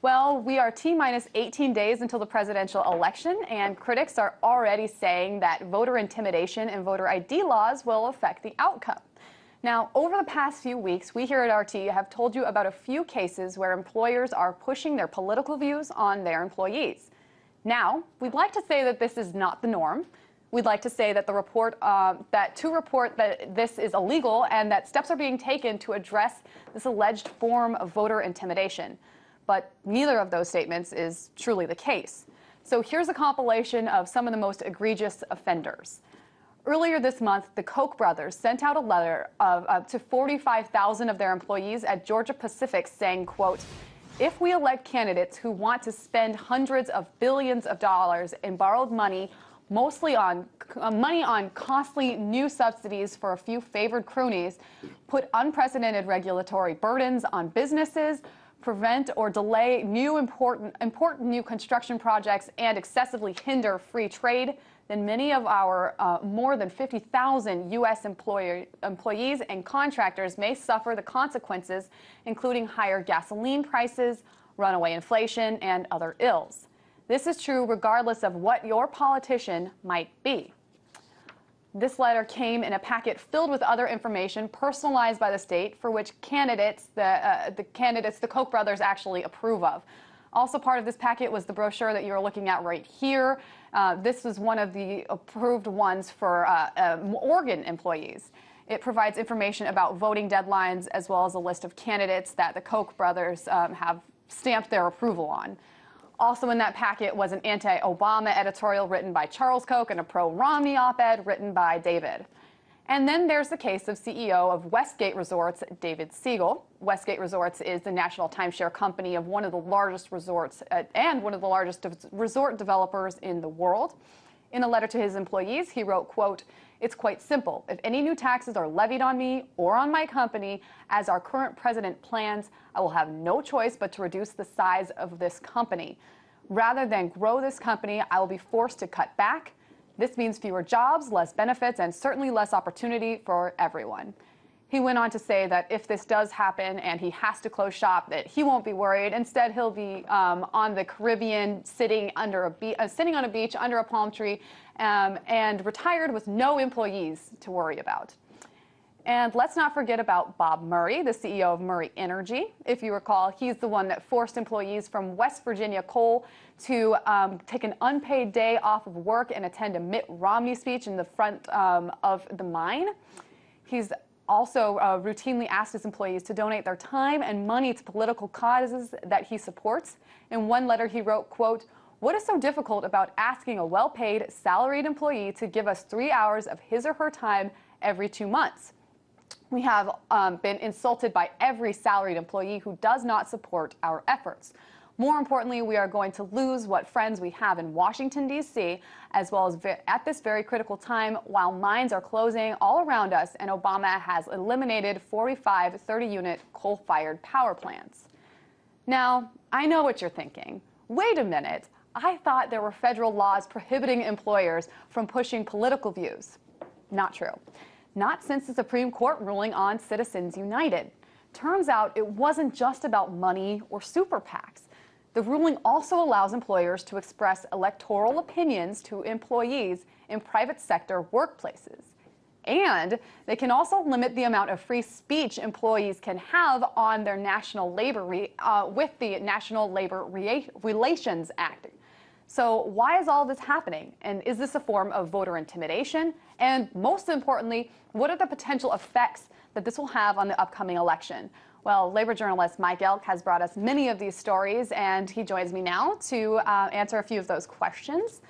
Well, we are T-minus 18 days until the presidential election, and critics are already saying that voter intimidation and voter ID laws will affect the outcome. Now, over the past few weeks, we here at RT have told you about a few cases where employers are pushing their political views on their employees. Now, we'd like to say that this is not the norm. We'd like to say that to report that this is illegal and that steps are being taken to address this alleged form of voter intimidation. But neither of those statements is truly the case. So here's a compilation of some of the most egregious offenders. Earlier this month, the Koch brothers sent out a letter to 45,000 of their employees at Georgia Pacific saying, quote, "If we elect candidates who want to spend hundreds of billions of dollars in borrowed money, mostly on costly new subsidies for a few favored cronies, put unprecedented regulatory burdens on businesses, prevent or delay important new construction projects, and excessively hinder free trade, then many of our more than 50,000 U.S. employees and contractors may suffer the consequences, including higher gasoline prices, runaway inflation, and other ills. This is true regardless of what your politician might be." This letter came in a packet filled with other information personalized by the state for which the Koch brothers actually approve of. Also part of this packet was the brochure that you're looking at right here. This was one of the approved ones for Oregon employees. It provides information about voting deadlines as well as a list of candidates that the Koch brothers have stamped their approval on. Also in that packet was an anti-Obama editorial written by Charles Koch and a pro-Romney op-ed written by David. And then there's the case of CEO of Westgate Resorts, David Siegel. Westgate Resorts is the national timeshare company of one of the largest resorts and one of the largest resort developers in the world. In a letter to his employees, he wrote, quote, "It's quite simple. If any new taxes are levied on me or on my company, as our current president plans, I will have no choice but to reduce the size of this company. Rather than grow this company, I will be forced to cut back. This means fewer jobs, less benefits, and certainly less opportunity for everyone." He went on to say that if this does happen and he has to close shop, that he won't be worried. Instead, he'll be on the Caribbean, sitting on a beach under a palm tree, and retired with no employees to worry about. And let's not forget about Bob Murray, the CEO of Murray Energy. If you recall, he's the one that forced employees from West Virginia Coal to take an unpaid day off of work and attend a Mitt Romney speech in the front of the mine. He's also routinely asked his employees to donate their time and money to political causes that he supports. In one letter, he wrote, quote, "What is so difficult about asking a well-paid, salaried employee to give us 3 hours of his or her time every 2 months? We have been insulted by every salaried employee who does not support our efforts. More importantly, we are going to lose what friends we have in Washington, D.C., as well as at this very critical time while mines are closing all around us and Obama has eliminated 45 30-unit coal-fired power plants." Now, I know what you're thinking. Wait a minute. I thought there were federal laws prohibiting employers from pushing political views. Not true. Not since the Supreme Court ruling on Citizens United. Turns out it wasn't just about money or super PACs. The ruling also allows employers to express electoral opinions to employees in private sector workplaces. And they can also limit the amount of free speech employees can have on their with the National Labor Relations Act. So why is all this happening? And is this a form of voter intimidation? And most importantly, what are the potential effects that this will have on the upcoming election? Well, labor journalist Mike Elk has brought us many of these stories, and he joins me now to answer a few of those questions.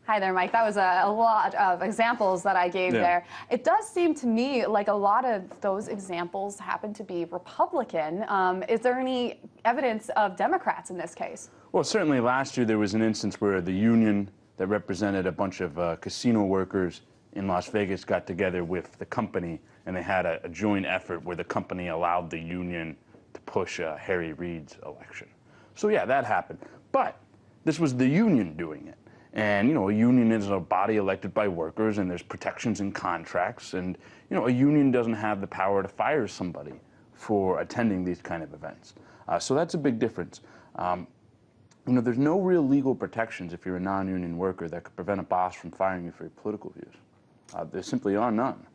Hi there, Mike. That was a lot of examples that I gave there. It does seem to me like a lot of those examples happen to be Republican. Is there any evidence of Democrats in this case? Well, certainly last year there was an instance where the union that represented a bunch of casino workers in Las Vegas got together with the company, and they had a joint effort where the company allowed the union to push Harry Reid's election. So yeah, that happened. But this was the union doing it. And, you know, a union is a body elected by workers, and there's protections in contracts. And, you know, a union doesn't have the power to fire somebody for attending these kind of events. So that's a big difference. You know, there's no real legal protections if you're a non-union worker that could prevent a boss from firing you for your political views. There simply are none.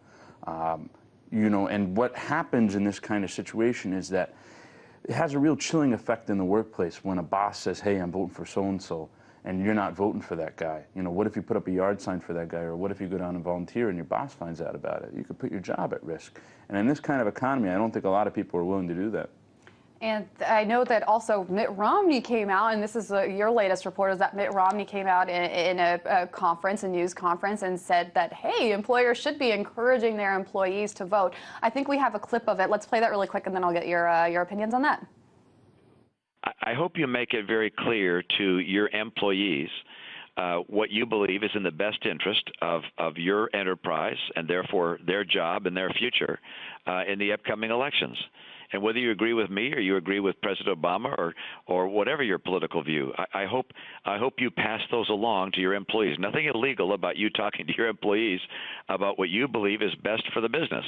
You know, and what happens in this kind of situation is that it has a real chilling effect in the workplace when a boss says, hey, I'm voting for so-and-so, and you're not voting for that guy. You know, what if you put up a yard sign for that guy, or what if you go down and volunteer and your boss finds out about it? You could put your job at risk. And in this kind of economy, I don't think a lot of people are willing to do that. And I know that also Mitt Romney came out, and this is your latest report, is that Mitt Romney came out in a conference, a news conference, and said that, hey, employers should be encouraging their employees to vote. I think we have a clip of it. Let's play that really quick, and then I'll get your opinions on that. I hope you make it very clear to your employees what you believe is in the best interest of your enterprise and therefore their job and their future in the upcoming elections. And whether you agree with me or you agree with President Obama or whatever your political view, I hope you pass those along to your employees. Nothing illegal about you talking to your employees about what you believe is best for the business.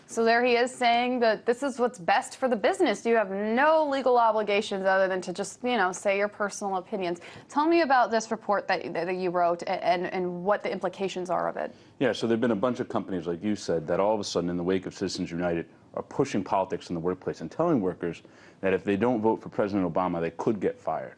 So there he is saying that this is what's best for the business. You have no legal obligations other than to just, you know, say your personal opinions. Tell me about this report that you wrote and what the implications are of it. Yeah, so there have been a bunch of companies, like you said, that all of a sudden in the wake of Citizens United are pushing politics in the workplace and telling workers that if they don't vote for President Obama, they could get fired.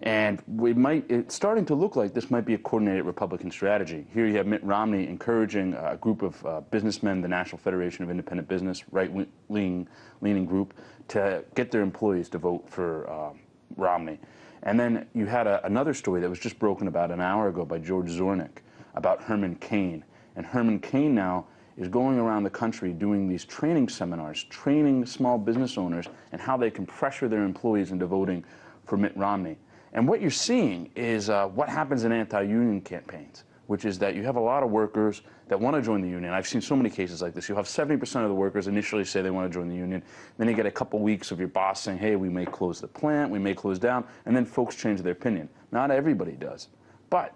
And it's starting to look like this might be a coordinated Republican strategy. Here you have Mitt Romney encouraging a group of businessmen, the National Federation of Independent Business, right-leaning group, to get their employees to vote for Romney. And then you had another story that was just broken about an hour ago by George Zornick about Herman Cain. And Herman Cain now is going around the country doing these training seminars, training small business owners and how they can pressure their employees into voting for Mitt Romney. And what you're seeing is what happens in anti-union campaigns, which is that you have a lot of workers that want to join the union. I've seen so many cases like this. You'll have 70% of the workers initially say they want to join the union. Then you get a couple weeks of your boss saying, hey, we may close the plant, we may close down, and then folks change their opinion. Not everybody does. But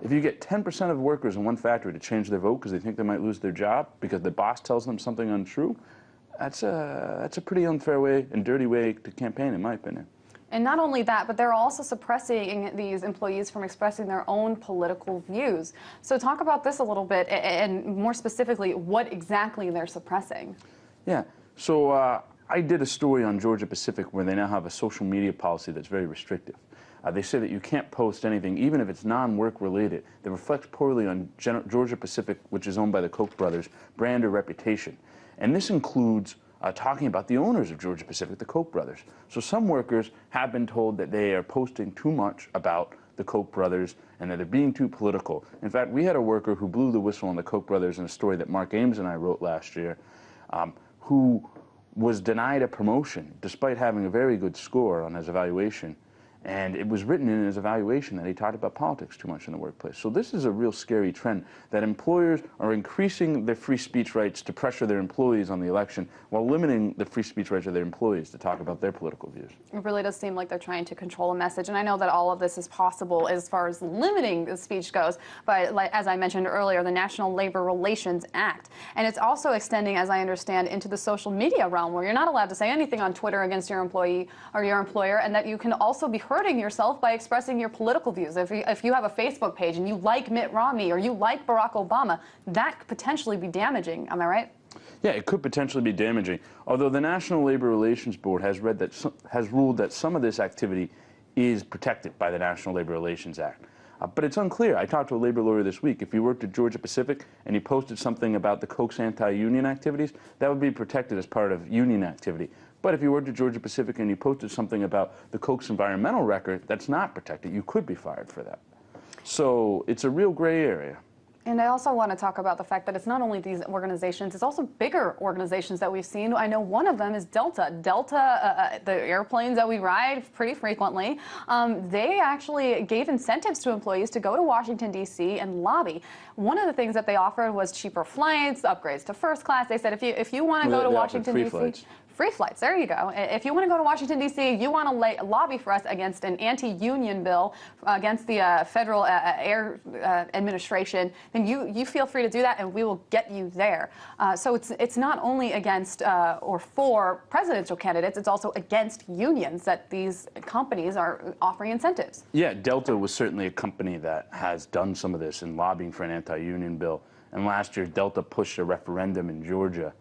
if you get 10% of workers in one factory to change their vote because they think they might lose their job because the boss tells them something untrue, that's a pretty unfair way and dirty way to campaign, in my opinion. And not only that, but they're also suppressing these employees from expressing their own political views. So talk about this a little bit, and more specifically, what exactly they're suppressing. Yeah. So I did a story on Georgia Pacific where they now have a social media policy that's very restrictive. They say that you can't post anything, even if it's non-work related, that reflects poorly on Georgia Pacific, which is owned by the Koch brothers, brand or reputation. And this includes talking about the owners of Georgia Pacific, the Koch brothers. So some workers have been told that they are posting too much about the Koch brothers and that they're being too political. In fact, we had a worker who blew the whistle on the Koch brothers in a story that Mark Ames and I wrote last year, who was denied a promotion despite having a very good score on his evaluation. And it was written in his evaluation that he talked about politics too much in the workplace. So this is a real scary trend, that employers are increasing their free speech rights to pressure their employees on the election while limiting the free speech rights of their employees to talk about their political views. It really does seem like they're trying to control a message. And I know that all of this is possible as far as limiting the speech goes. But like, as I mentioned earlier, the National Labor Relations Act. And it's also extending, as I understand, into the social media realm, where you're not allowed to say anything on Twitter against your employee or your employer, and that you can also be hurting yourself by expressing your political views. If you have a Facebook page and you like Mitt Romney or you like Barack Obama, that could potentially be damaging. Am I right? Yeah, it could potentially be damaging. Although the National Labor Relations Board has ruled that some of this activity is protected by the National Labor Relations Act. But it's unclear. I talked to a labor lawyer this week. If you worked at Georgia Pacific and you posted something about the Koch's anti-union activities, that would be protected as part of union activity. But if you worked at Georgia Pacific and you posted something about the Koch's environmental record, that's not protected. You could be fired for that. So it's a real gray area. And I also want to talk about the fact that it's not only these organizations, it's also bigger organizations that we've seen. I know one of them is Delta. Delta, the airplanes that we ride pretty frequently, they actually gave incentives to employees to go to Washington, D.C. and lobby. One of the things that they offered was cheaper flights, upgrades to first class. They said if you want to go to Washington, D.C., Free flights, there you go. If you want to go to Washington, D.C., you want to lobby for us against an anti-union bill against the Federal Air Administration, then you feel free to do that, and we will get you there. So it's not only against or for presidential candidates, it's also against unions that these companies are offering incentives. Yeah, Delta was certainly a company that has done some of this in lobbying for an anti-union bill. And last year, Delta pushed a referendum in Georgia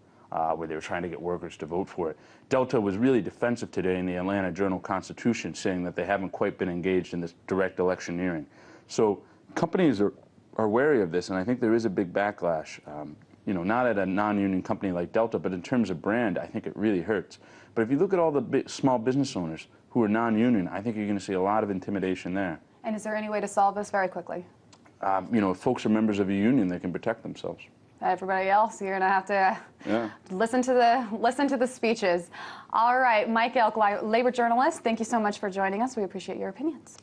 where they were trying to get workers to vote for it. Delta was really defensive today in the Atlanta Journal-Constitution, saying that they haven't quite been engaged in this direct electioneering. So companies are wary of this, and I think there is a big backlash. You know, not at a non-union company like Delta, but in terms of brand, I think it really hurts. But if you look at all the small business owners who are non-union, I think you're going to see a lot of intimidation there. And is there any way to solve this very quickly? You know, if folks are members of a union, they can protect themselves. Everybody else, you're going to have to listen to the speeches. All right, Mike Elk, labor journalist, thank you so much for joining us. We appreciate your opinions.